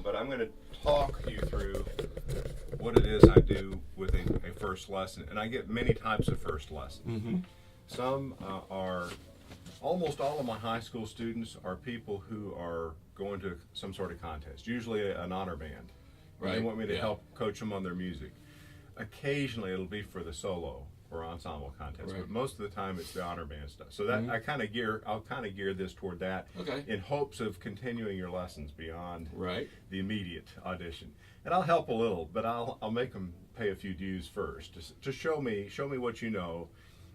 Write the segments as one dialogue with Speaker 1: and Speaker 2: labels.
Speaker 1: but I'm going to talk you through what it is I do with a first lesson. And I get many types of first lessons.
Speaker 2: Mm-hmm.
Speaker 1: Some are, almost all of my high school students are people who are going to some sort of contest, usually an honor band.
Speaker 2: Right.
Speaker 1: They want me to
Speaker 2: Yeah.
Speaker 1: help coach them on their music. Occasionally it'll be for the solo or ensemble contest,
Speaker 2: Right.
Speaker 1: but most of the time it's the honor band stuff. So that I'll kind of gear this toward that,
Speaker 2: Okay.
Speaker 1: in hopes of continuing your lessons beyond
Speaker 2: Right.
Speaker 1: the immediate audition. And I'll help a little, but I'll make them pay a few dues first to show me what you know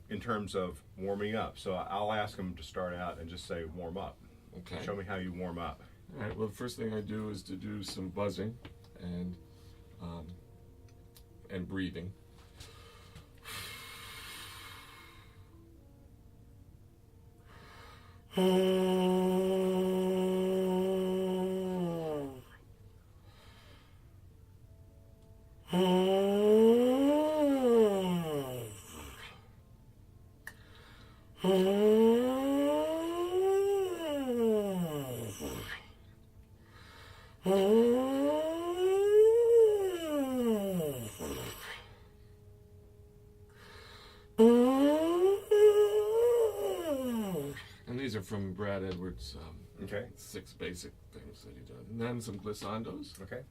Speaker 1: in terms of warming up. So I'll ask them to start out and just say warm up.
Speaker 2: Okay.
Speaker 1: Show me how you warm up.
Speaker 2: All right. Well, the first thing I do is to do some buzzing and breathing. And these are from Brad Edwards'
Speaker 1: Okay.
Speaker 2: 6 basic things that he does. And then some glissandos.
Speaker 1: Okay.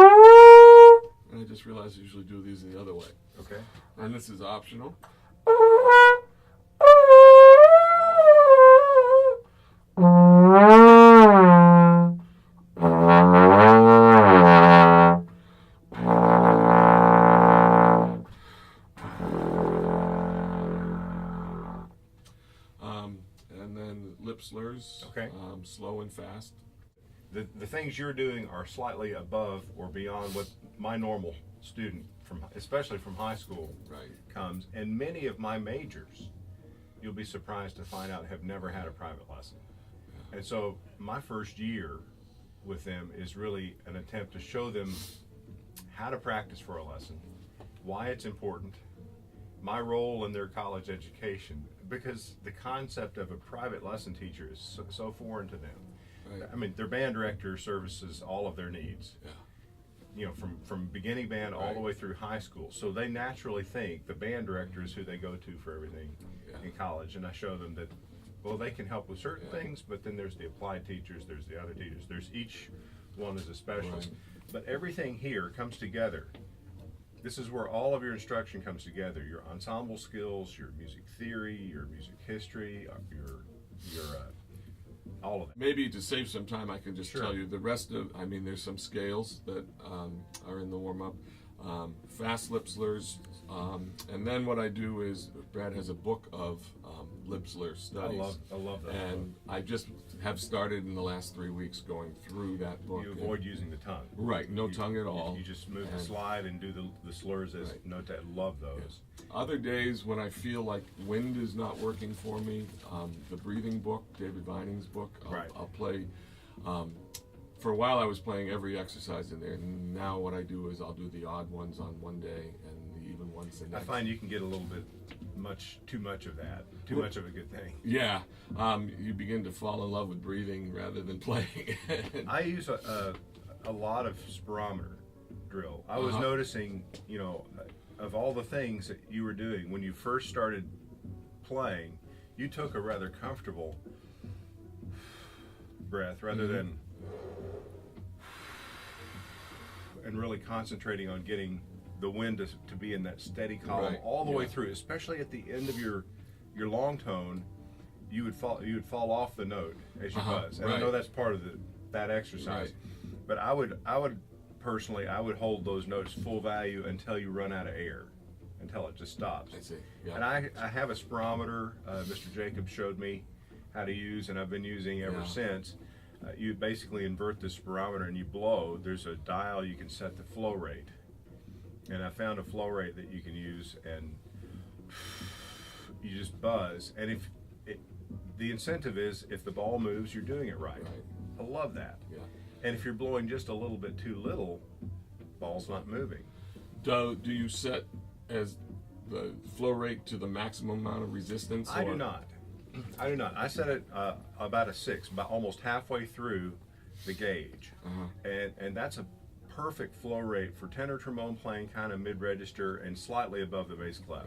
Speaker 2: And I just realized I usually do these the other way.
Speaker 1: Okay.
Speaker 2: And this is optional. And then lip slurs.
Speaker 1: Okay.
Speaker 2: Slow and fast.
Speaker 1: The things you're doing are slightly above or beyond what my normal student, especially from high school,
Speaker 2: Right.
Speaker 1: comes. And many of my majors, you'll be surprised to find out, have never had a private lesson. And so my first year with them is really an attempt to show them how to practice for a lesson, why it's important, my role in their college education, because the concept of a private lesson teacher is so foreign to them.
Speaker 2: Right.
Speaker 1: I mean, their band director services all of their needs,
Speaker 2: Yeah.
Speaker 1: you know, from beginning band all the
Speaker 2: Right.
Speaker 1: way through high school. So they naturally think the band director is who they go to for everything
Speaker 2: Yeah.
Speaker 1: in college. And I show them that, well, they can help with certain
Speaker 2: Yeah.
Speaker 1: things, but then there's the applied teachers, there's the other teachers, there's each one is a specialist.
Speaker 2: Right.
Speaker 1: But everything here comes together. This is where all of your instruction comes together. Your ensemble skills, your music theory, your music history, your all of it.
Speaker 2: Maybe to save some time, I can just
Speaker 1: Sure.
Speaker 2: tell you the rest of. I mean, there's some scales that are in the warm up, fast lip slurs, and then what I do is Brad has a book of lip slur studies.
Speaker 1: I love that.
Speaker 2: And I just have started in the last 3 weeks going through that book.
Speaker 1: You avoid using the tongue.
Speaker 2: Right, no tongue at all.
Speaker 1: You just move the
Speaker 2: And-
Speaker 1: slide and do the slurs as
Speaker 2: Right.
Speaker 1: note. Love those.
Speaker 2: Other days when I feel like wind is not working for me, the breathing book, David Vining's book,
Speaker 1: Right.
Speaker 2: I'll play. For a while I was playing every exercise in there. Now what I do is I'll do the odd ones on one day and the even ones the
Speaker 1: I
Speaker 2: next.
Speaker 1: find you can get a little bit too much of that. Too much of a good thing.
Speaker 2: Yeah, you begin to fall in love with breathing rather than playing.
Speaker 1: I use a lot of spirometer drill. I was noticing, you know, of all the things that you were doing when you first started playing, you took a rather comfortable breath rather than and really concentrating on getting the wind to be in that steady column
Speaker 2: Right,
Speaker 1: all the way
Speaker 2: yeah.
Speaker 1: through, especially at the end of your long tone. You would fall off the note as you buzz, and I know
Speaker 2: right.
Speaker 1: that's part of that exercise.
Speaker 2: Right.
Speaker 1: But I would personally hold those notes full value until you run out of air, until it just stops.
Speaker 2: I see. Yeah.
Speaker 1: And I have a spirometer. Mr. Jacobs showed me, how to use, and I've been using ever
Speaker 2: Yeah.
Speaker 1: since. You basically invert the spirometer and you blow. There's a dial you can set the flow rate, and I found a flow rate that you can use, and you just buzz. And if the incentive is if the ball moves, you're doing it right. I love that.
Speaker 2: Yeah.
Speaker 1: And if you're blowing just a little bit too little, ball's not moving.
Speaker 2: Do you set as the flow rate to the maximum amount of resistance?
Speaker 1: I do not. I set it about a 6, about almost halfway through the gauge, and that's a perfect flow rate for tenor trombone playing, kind of mid-register and slightly above the bass clef.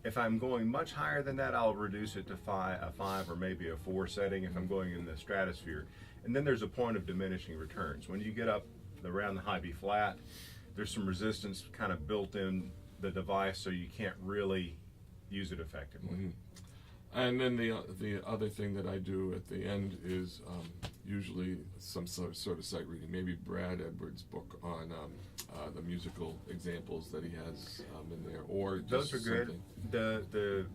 Speaker 1: If I'm going much higher than that, I'll reduce it to a 5 or maybe a 4 setting if I'm going in the stratosphere. And then there's a point of diminishing returns. When you get up around the high B flat, there's some resistance kind of built in the device, so you can't really use it effectively.
Speaker 2: And then the other thing that I do at the end is usually some sort of sight reading. Maybe Brad Edwards' book on the musical examples that he has in there, or just
Speaker 1: Those are good.
Speaker 2: something.
Speaker 1: The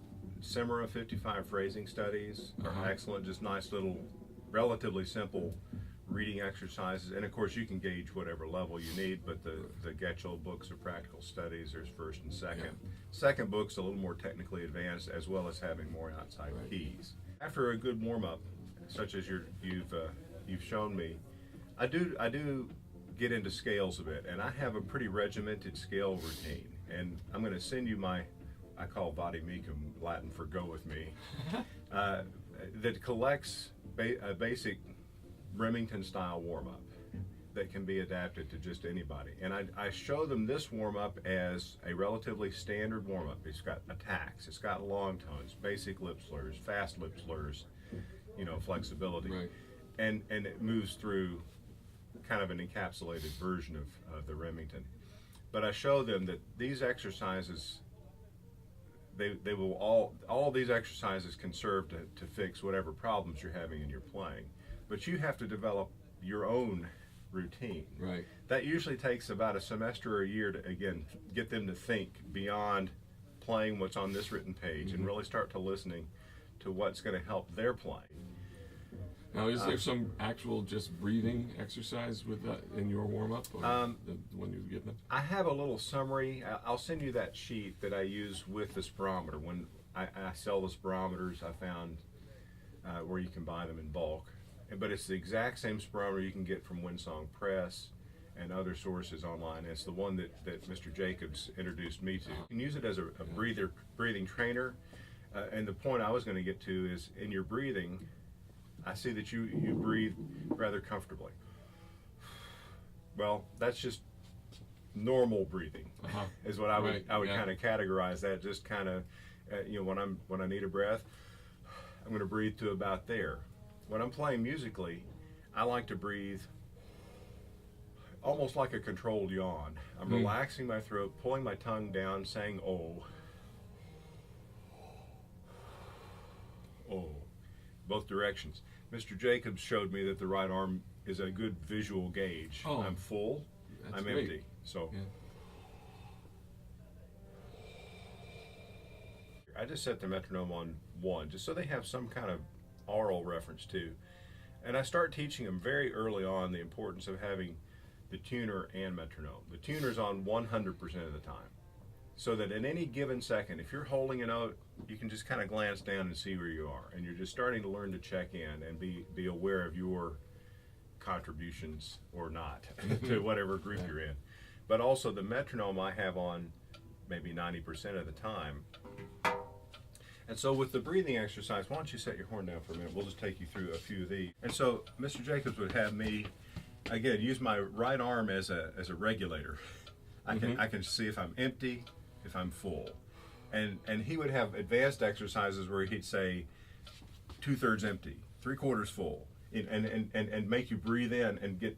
Speaker 1: Semera 55 phrasing studies are excellent. Just nice little, relatively simple reading exercises. And of course, you can gauge whatever level you need. But the Getchell books of practical studies, there's first and second.
Speaker 2: Yeah.
Speaker 1: Second book's a little more technically advanced, as well as having more outside keys. After a good warm up, such as you've shown me, I do get into scales a bit, and I have a pretty regimented scale routine. And I'm going to send you I call vademecum, Latin for go with me, that collects a basic Remington style warm up that can be adapted to just anybody. And I show them this warm up as a relatively standard warm up. It's got attacks, it's got long tones, basic lip slurs, fast lip slurs, flexibility.
Speaker 2: Right.
Speaker 1: And it moves through kind of an encapsulated version of the Remington. But I show them that these exercises, they will all these exercises can serve to fix whatever problems you're having in your playing. But you have to develop your own routine.
Speaker 2: Right.
Speaker 1: That usually takes about a semester or a year to, again, get them to think beyond playing what's on this written page and really start to listening to what's going to help their playing.
Speaker 2: Now, is there some actual just breathing exercise with that in your warm-up, or when you get them?
Speaker 1: I have a little summary. I'll send you that sheet that I use with the spirometer. When I sell the spirometers, I found where you can buy them in bulk. But it's the exact same spirometer you can get from Windsong Press and other sources online. It's the one that Mr. Jacobs introduced me to. You can use it as a breathing trainer. And the point I was going to get to is in your breathing, I see that you breathe rather comfortably. Well, that's just normal breathing, is what I would kind of categorize that. Just kind of, when I need a breath, I'm going to breathe to about there. When I'm playing musically, I like to breathe almost like a controlled yawn. I'm relaxing my throat, pulling my tongue down, saying "oh." Oh, both directions. Mr. Jacobs showed me that the right arm is a good visual gauge.
Speaker 2: Oh,
Speaker 1: I'm full, I'm
Speaker 2: great.
Speaker 1: empty. So I just set the metronome on 1, just so they have some kind of aural reference too. And I start teaching them very early on the importance of having the tuner and metronome. The tuner's on 100% of the time, so that in any given second, if you're holding a note, you can just kind of glance down and see where you are, and you're just starting to learn to check in and be aware of your contributions or not to whatever group you're in. But also the metronome I have on maybe 90% of the time. And so with the breathing exercise, why don't you set your horn down for a minute? We'll just take you through a few of these. And so Mr. Jacobs would have me, again, use my right arm as a regulator. I can see if I'm empty, if I'm full. And he would have advanced exercises where he'd say 2/3 empty, 3/4 full, and make you breathe in and get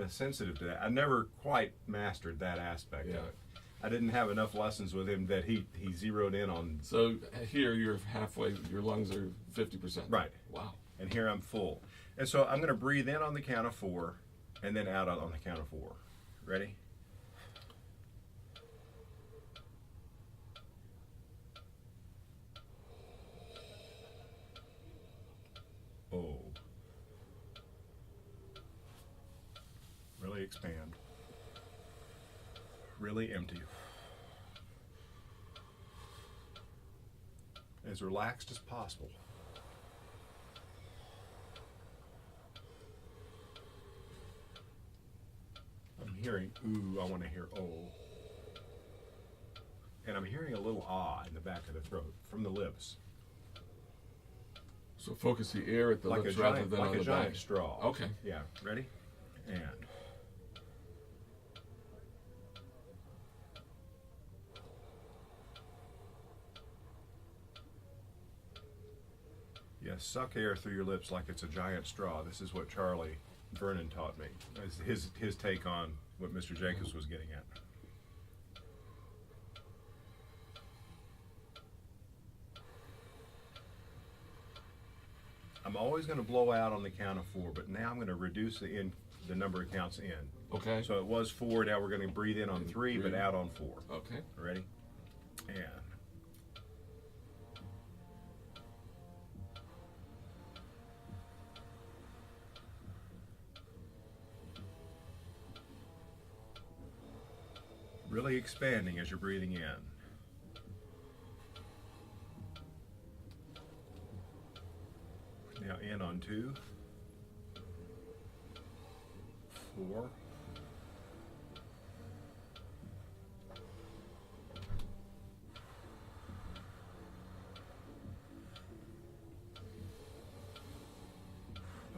Speaker 1: sensitive to that. I never quite mastered that aspect of it. I didn't have enough lessons with him that he zeroed in on.
Speaker 2: So here you're halfway, your lungs are 50%.
Speaker 1: Right.
Speaker 2: Wow.
Speaker 1: And here I'm full. And so I'm going to breathe in on the count of 4 and then out on the count of 4. Ready? expand. Really empty. As relaxed as possible. I'm hearing ooh, I want to hear oh. And I'm hearing a little ah in the back of the throat from the lips.
Speaker 2: So focus the air at the
Speaker 1: Like
Speaker 2: lips
Speaker 1: a
Speaker 2: rather
Speaker 1: giant,
Speaker 2: than
Speaker 1: like
Speaker 2: on
Speaker 1: a
Speaker 2: the
Speaker 1: giant
Speaker 2: back.
Speaker 1: straw.
Speaker 2: Okay.
Speaker 1: Yeah, ready? And yes, suck air through your lips like it's a giant straw. This is what Charlie Vernon taught me. It's his take on what Mr. Jacobs was getting at. I'm always going to blow out on the count of 4, but now I'm going to reduce the number of counts in.
Speaker 2: Okay.
Speaker 1: So it was 4. Now we're going to breathe in on 3, but out on 4.
Speaker 2: Okay.
Speaker 1: Ready? And really expanding as you're breathing in. Now in on 2, 4,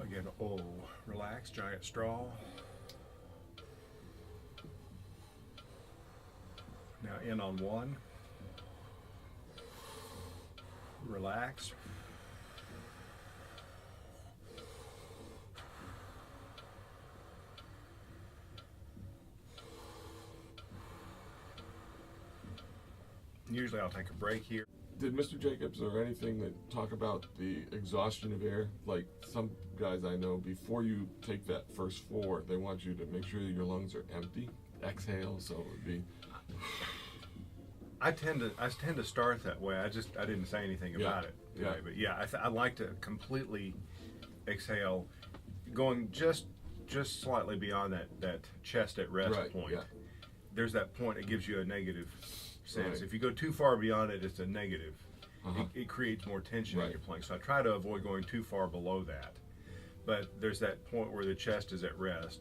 Speaker 1: again, oh, relax, giant straw. Now in on 1, relax. Usually I'll take a break here.
Speaker 2: Did Mr. Jacobs or anything that talk about the exhaustion of air? Like some guys I know, before you take that first 4, they want you to make sure that your lungs are empty. Exhale, so it would be.
Speaker 1: I tend to start that way. I didn't say anything about it today, but yeah, I like to completely exhale, going just slightly beyond that chest at rest point.
Speaker 2: Yeah.
Speaker 1: There's that point that gives you a negative sense.
Speaker 2: Right.
Speaker 1: If you go too far beyond it, it's a negative. It creates more tension in your playing. So I try to avoid going too far below that. But there's that point where the chest is at rest.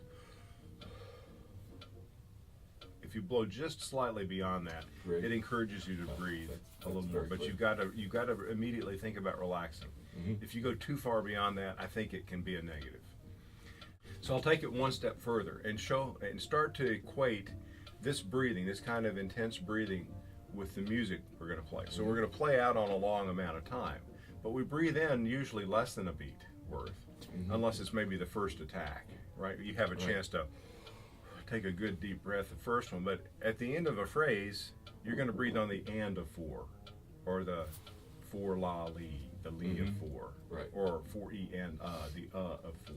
Speaker 1: If you blow just slightly beyond that, it encourages you to breathe a little more. But you've got to immediately think about relaxing. If you go too far beyond that, I think it can be a negative. So I'll take it one step further and start to equate this breathing, this kind of intense breathing, with the music we're going to play. So we're going to play out on a long amount of time, but we breathe in usually less than a beat worth, unless it's maybe the first attack, right? You have a chance to take a good deep breath the first one, but at the end of a phrase, you're going to breathe on the and of 4, or the 4 la li, the li of 4, or 4 e and the of 4.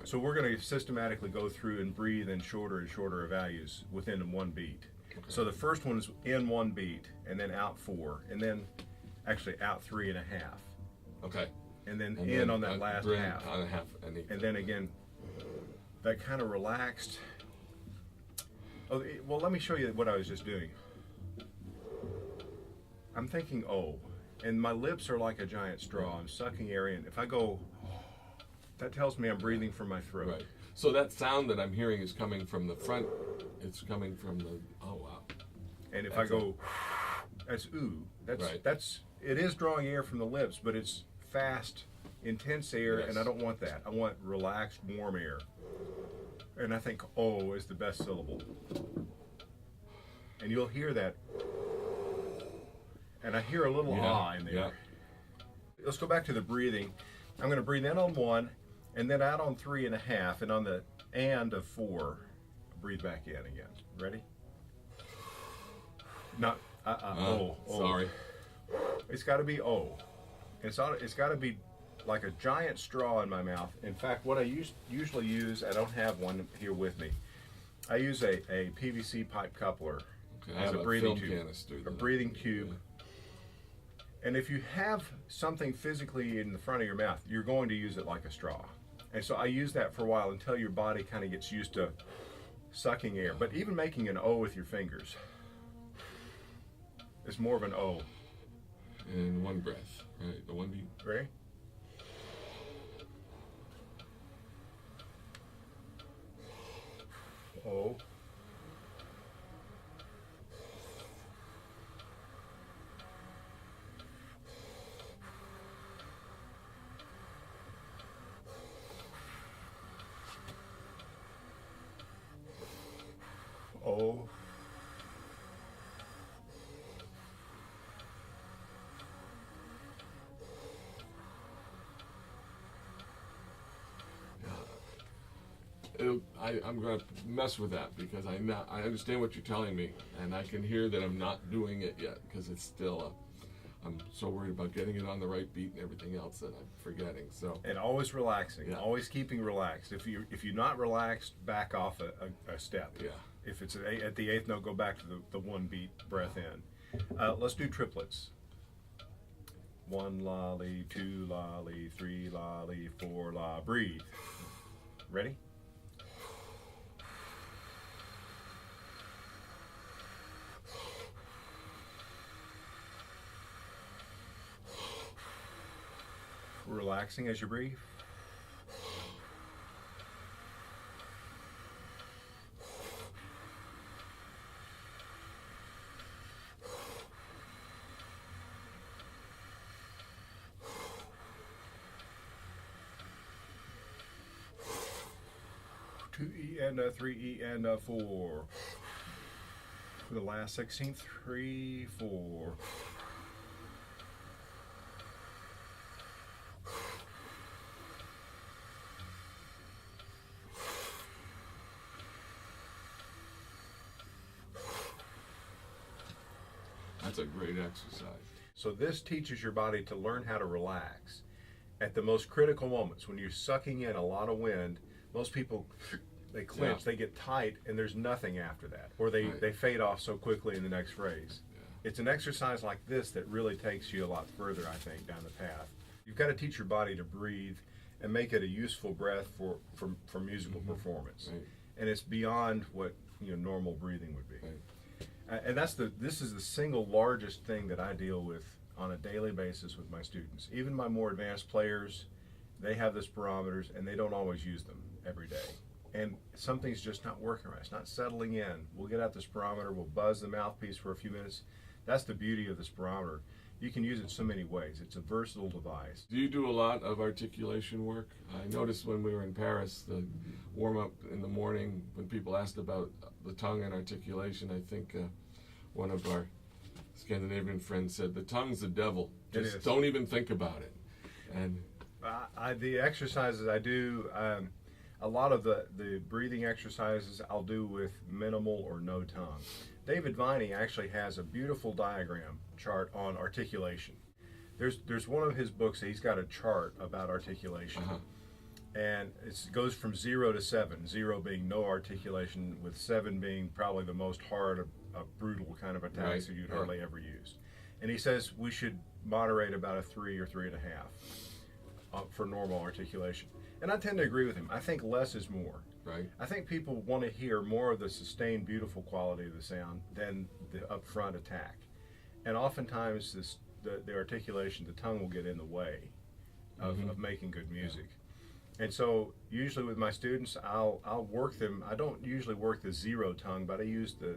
Speaker 1: So we're going to systematically go through and breathe in shorter and shorter values within 1 beat. So the first one is in 1 beat, and then out 4, and then actually out 3.5.
Speaker 2: Okay.
Speaker 1: And then in on that last half.
Speaker 2: On a half,
Speaker 1: and then again, that kind of relaxed. Oh, well, let me show you what I was just doing. I'm thinking oh, and my lips are like a giant straw. I'm sucking air in. If I go, that tells me I'm breathing from my throat.
Speaker 2: Right. So that sound that I'm hearing is coming from the front. It's coming from the. Oh wow.
Speaker 1: And if I go, that's ooh. That's it is drawing air from the lips, but it's fast, intense air, and I don't want that. I want relaxed, warm air. And I think oh is the best syllable. And you'll hear that. And I hear a little ah in there.
Speaker 2: Yeah.
Speaker 1: Let's go back to the breathing. I'm going to breathe in on 1, and then out on 3.5, and on the and of 4, breathe back in again. Ready? Not oh.
Speaker 2: Sorry.
Speaker 1: It's got to be oh. It's got to be like a giant straw in my mouth. In fact, what I usually use, I don't have one here with me. I use a PVC pipe coupler as a breathing tube. A breathing tube. And if you have something physically in the front of your mouth, you're going to use it like a straw. And so I use that for a while until your body kind of gets used to sucking air, but even making an O with your fingers is more of an O.
Speaker 2: In one breath, right? The one beat.
Speaker 1: Ready? O. O.
Speaker 2: I'm going to mess with that because I understand what you're telling me, and I can hear that I'm not doing it yet because it's still I'm so worried about getting it on the right beat and everything else that I'm forgetting. So
Speaker 1: And always relaxing,
Speaker 2: Yeah.
Speaker 1: always keeping relaxed. If you're not relaxed, back off a step.
Speaker 2: Yeah.
Speaker 1: If it's at the eighth note, go back to the one beat breath in. Let's do triplets. 1 la li, 2 la li, 3 la li, 4 la. Breathe. Ready? Relaxing as you breathe. Two E and a 3 E and a 4. For the last 16, 3, 4.
Speaker 2: that's a great exercise.
Speaker 1: So this teaches your body to learn how to relax at the most critical moments. When you're sucking in a lot of wind, most people, they clench, they get tight, and there's nothing after that. Or they fade off so quickly in the next phrase.
Speaker 2: Yeah.
Speaker 1: It's an exercise like this that really takes you a lot further, I think, down the path. You've got to teach your body to breathe and make it a useful breath for musical performance.
Speaker 2: Right.
Speaker 1: And it's beyond what normal breathing would be.
Speaker 2: Right.
Speaker 1: And this is the single largest thing that I deal with on a daily basis with my students. Even my more advanced players, they have the spirometers and they don't always use them every day. And something's just not working right. It's not settling in. We'll get out the spirometer, we'll buzz the mouthpiece for a few minutes. That's the beauty of the spirometer. You can use it so many ways. It's a versatile device.
Speaker 2: Do you do a lot of articulation work? I noticed when we were in Paris, the warm-up in the morning, when people asked about the tongue and articulation, I think one of our Scandinavian friends said, the tongue's the devil. Just don't even think about it. And
Speaker 1: the exercises I do, a lot of the breathing exercises I'll do with minimal or no tongue. David Viney actually has a beautiful diagram chart on articulation. There's one of his books that he's got a chart about articulation. And it goes from 0 to 7, 0 being no articulation, with 7 being probably the most hard, brutal kind of attacks that you'd hardly ever use. And he says we should moderate about a 3 or 3.5 for normal articulation. And I tend to agree with him. I think less is more.
Speaker 2: Right.
Speaker 1: I think people want to hear more of the sustained, beautiful quality of the sound than the upfront attack. And oftentimes the articulation, the tongue will get in the way of making good music. And so usually with my students, I'll work them. I don't usually work the 0 tongue, but I use the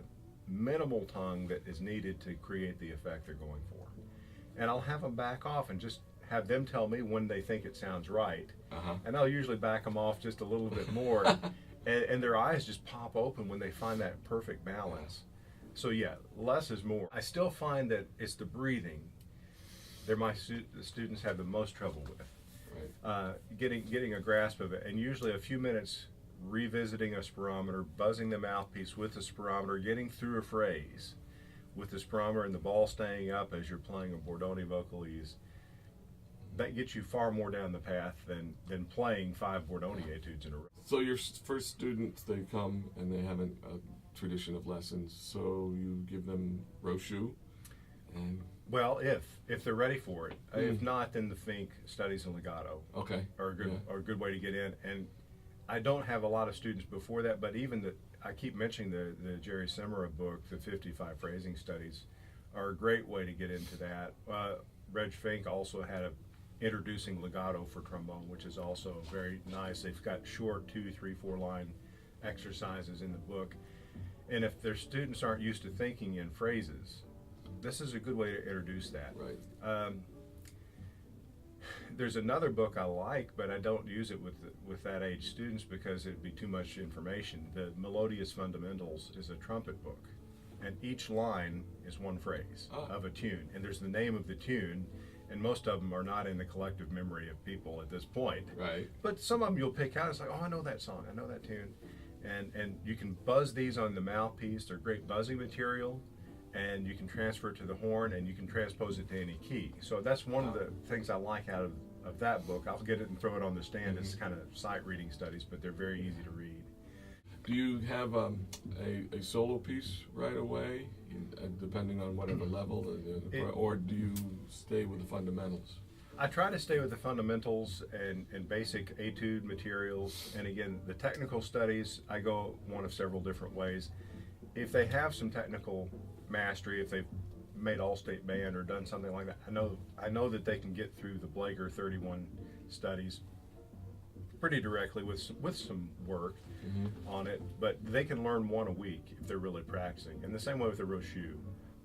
Speaker 1: minimal tongue that is needed to create the effect they're going for. And I'll have them back off and just have them tell me when they think it sounds right. And I'll usually back them off just a little bit more. and their eyes just pop open when they find that perfect balance. So yeah, less is more. I still find that it's the breathing that the students have the most trouble with. Getting a grasp of it, and usually a few minutes revisiting a spirometer, buzzing the mouthpiece with the spirometer, getting through a phrase with the spirometer and the ball staying up as you're playing a Bordoni vocalise. That gets you far more down the path than playing 5 Bordoni etudes in a row.
Speaker 2: So your first students, they come and they have a tradition of lessons, so you give them Roshu, and
Speaker 1: well, if they're ready for it. If not, then the Fink studies and legato.
Speaker 2: Okay.
Speaker 1: Are a good way to get in. And I don't have a lot of students before that, but even I keep mentioning the Jerry Semera book, the 55 Phrasing Studies, are a great way to get into that. Reg Fink also had a introducing legato for trombone, which is also very nice. They've got short 2, 3, 4 line exercises in the book. And if their students aren't used to thinking in phrases, this is a good way to introduce that.
Speaker 2: Right.
Speaker 1: There's another book I like, but I don't use it with that age students because it'd be too much information. The Melodious Fundamentals is a trumpet book, and each line is one phrase of a tune, and there's the name of the tune, and most of them are not in the collective memory of people at this point.
Speaker 2: Right.
Speaker 1: But some of them you'll pick out. It's like, oh, I know that song, I know that tune, and you can buzz these on the mouthpiece. They're great buzzing material. And you can transfer it to the horn, and you can transpose it to any key. So that's one of the things I like out of that book. I'll get it and throw it on the stand. It's kind of sight reading studies, but they're very easy to read.
Speaker 2: Do you have a solo piece right away, depending on whatever level, or do you stay with the fundamentals?
Speaker 1: I try to stay with the fundamentals and basic etude materials. And again, the technical studies, I go one of several different ways. If they have some technical mastery, if they've made all-state band or done something like that, I know that they can get through the Blager 31 studies pretty directly with some work on it, but they can learn one a week if they're really practicing. And the same way with the Rochu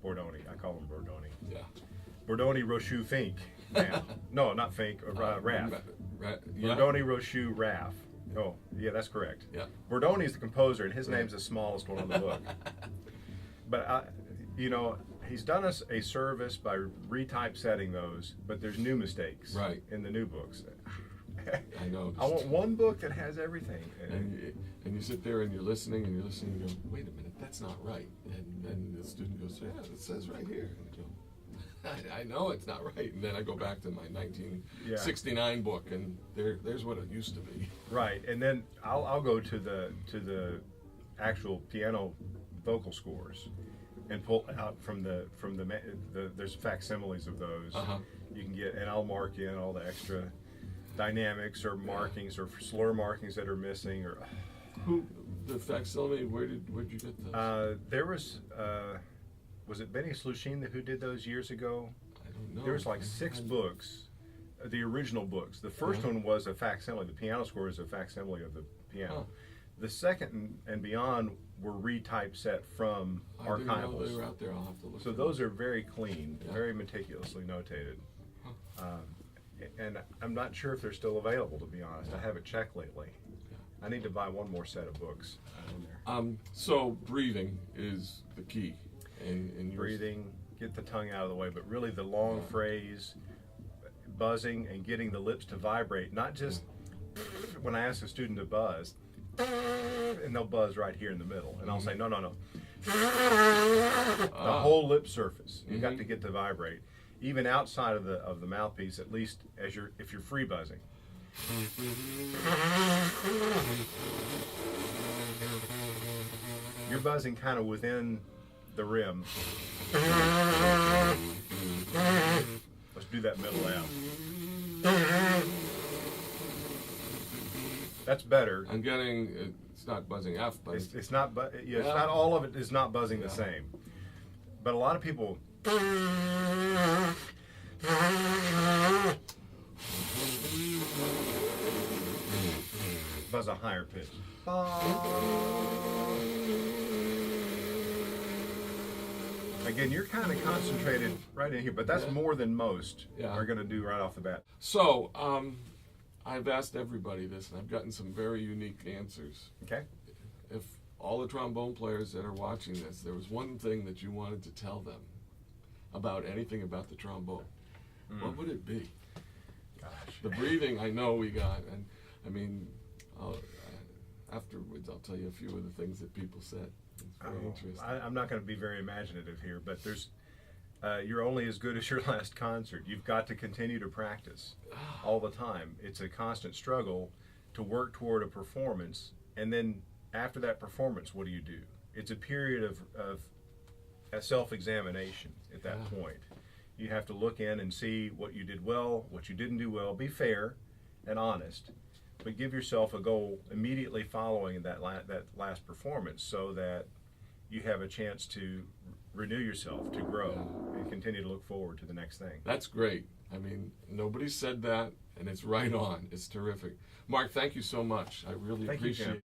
Speaker 1: Bordoni. I call them Bordoni.
Speaker 2: Yeah.
Speaker 1: Bordoni, Rochu, Fink. Now. No, not Fink, Raff.
Speaker 2: Yeah.
Speaker 1: Bordoni, Rochu, Raff. Oh, yeah, that's correct.
Speaker 2: Yeah.
Speaker 1: Bordoni is the composer, and his name's the smallest one in the book. But he's done us a service by retypesetting those, but there's new mistakes in the new books.
Speaker 2: I know.
Speaker 1: I want one book that has everything.
Speaker 2: And you sit there and you're listening and you go, wait a minute, that's not right. And then the student goes, yeah, it says right here. And you go, I know it's not right. And then I go back to my 1969 book, and there's what it used to be.
Speaker 1: Right, and then I'll go to the actual piano vocal scores and pull out from the there's facsimiles of those you can get, and I'll mark in all the extra dynamics or markings or slur markings that are missing. Or
Speaker 2: the facsimile, where'd you get those?
Speaker 1: There was it Benny Slushine who did those years ago?
Speaker 2: I don't know.
Speaker 1: There was like 6 books, the original books. The first one was a facsimile. The piano score is a facsimile of the piano. The second and beyond were retypeset from archivables.
Speaker 2: I didn't know they were out there. I'll have to look.
Speaker 1: So those are very clean, very meticulously notated. And I'm not sure if they're still available, to be honest. I haven't checked lately. I need to buy one more set of books.
Speaker 2: So breathing is the key. And
Speaker 1: breathing, get the tongue out of the way, but really the long phrase, buzzing and getting the lips to vibrate, not just when I ask a student to buzz, and they'll buzz right here in the middle, and I'll say, no. The whole lip surface, you've got to get to vibrate, even outside of the mouthpiece, at least if you're free buzzing. You're buzzing kind of within the rim. Let's do that middle out. That's better.
Speaker 2: I'm getting, it's not buzzing F, but
Speaker 1: it's not. It's not all of it is not buzzing the same. But a lot of people buzz a higher pitch. Again, you're kind of concentrated right in here, but that's more than most are going to do right off the bat.
Speaker 2: So, I've asked everybody this, and I've gotten some very unique answers.
Speaker 1: Okay.
Speaker 2: If all the trombone players that are watching this, there was one thing that you wanted to tell them about anything about the trombone, what would it be?
Speaker 1: Gosh.
Speaker 2: The breathing, I know we got, and I mean, afterwards I'll tell you a few of the things that people said. It's very interesting.
Speaker 1: I'm not going to be very imaginative here, but there's you're only as good as your last concert. You've got to continue to practice all the time. It's a constant struggle to work toward a performance, and then after that performance, what do you do? It's a period of self-examination at that point. You have to look in and see what you did well, what you didn't do well, be fair and honest, but give yourself a goal immediately following that last performance, so that you have a chance to renew yourself, to grow, and continue to look forward to the next thing.
Speaker 2: That's great. I mean, nobody said that, and it's right on. It's terrific. Mark, thank you so much. I really
Speaker 1: Thank you,
Speaker 2: appreciate
Speaker 1: Jim.
Speaker 2: it.